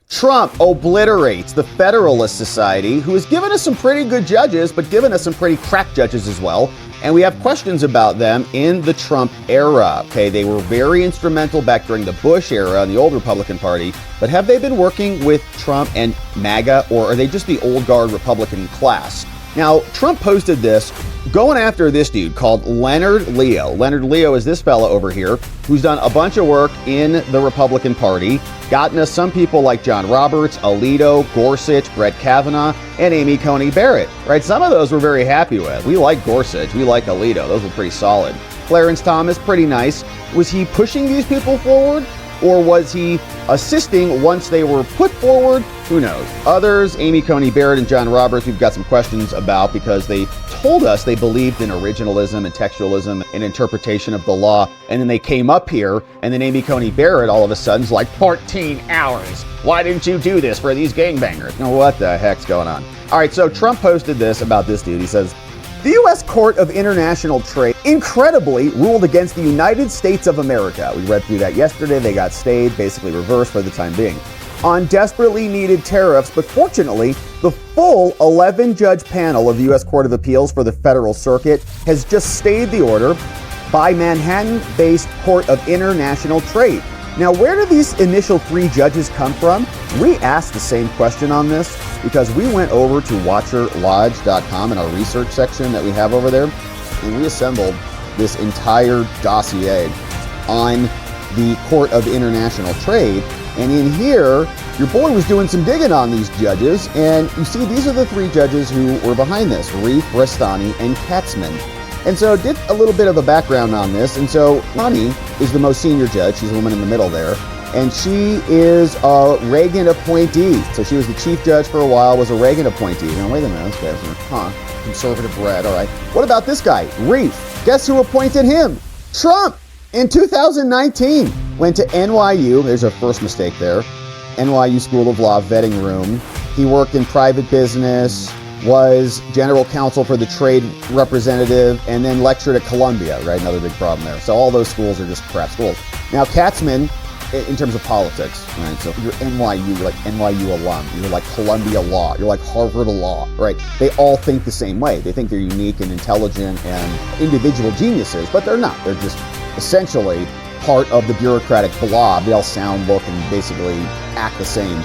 Trump obliterates the Federalist Society, who has given us some pretty good judges, but given us some pretty crack judges as well. And we have questions about them in the Trump era. Okay, they were very instrumental back during the Bush era and the old Republican Party. But have they been working with Trump and MAGA, or are they just the old guard Republican class? Now, Trump posted this going after this dude called Leonard Leo. Leonard Leo is this fella over here who's done a bunch of work in the Republican Party, gotten us some people like John Roberts, Alito, Gorsuch, Brett Kavanaugh, and Amy Coney Barrett, right? Some of those we're very happy with. We like Gorsuch, we like Alito. Those were pretty solid. Clarence Thomas, pretty nice. Was he pushing these people forward, or was he assisting once they were put forward? Who knows? Others, Amy Coney Barrett and John Roberts, we've got some questions about because they told us they believed in originalism and textualism and interpretation of the law. And then they came up here, and then Amy Coney Barrett all of a sudden's like, 14 hours. Why didn't you do this for these gangbangers? Now, what the heck's going on? All right, so Trump posted this about this dude. He says, the U.S. Court of International Trade incredibly ruled against the United States of America. We read through that yesterday. They got stayed, basically reversed for the time being, on desperately needed tariffs. But fortunately, the full 11-judge panel of the U.S. Court of Appeals for the Federal Circuit has just stayed the order by Manhattan-based Court of International Trade. Now, where do these initial 3 judges come from? We asked the same question on this because we went over to WatcherLodge.com in our research section that we have over there, and we assembled this entire dossier on the Court of International Trade. And in here, your boy was doing some digging on these judges, and you see these are the 3 judges who were behind this, Reif, Rastani, and Katzman. And so did a little bit of a background on this. And so Rani is the most senior judge. She's the woman in the middle there. And she is a Reagan appointee. So she was the chief judge for a while, was a Reagan appointee. Now, wait a minute, this guy's conservative red, all right. What about this guy, Reif? Guess who appointed him? Trump in 2019. Went to NYU, there's a first mistake there, NYU School of Law vetting room. He worked in private business, was general counsel for the trade representative, and then lectured at Columbia, right? Another big problem there. So all those schools are just crap schools. Now, Katzman, in terms of politics, right? So you're NYU, you're like NYU alum. You're like Columbia Law. You're like Harvard Law, right? They all think the same way. They think they're unique and intelligent and individual geniuses, but they're not. They're just essentially part of the bureaucratic blob. They all sound, look, and basically act the same.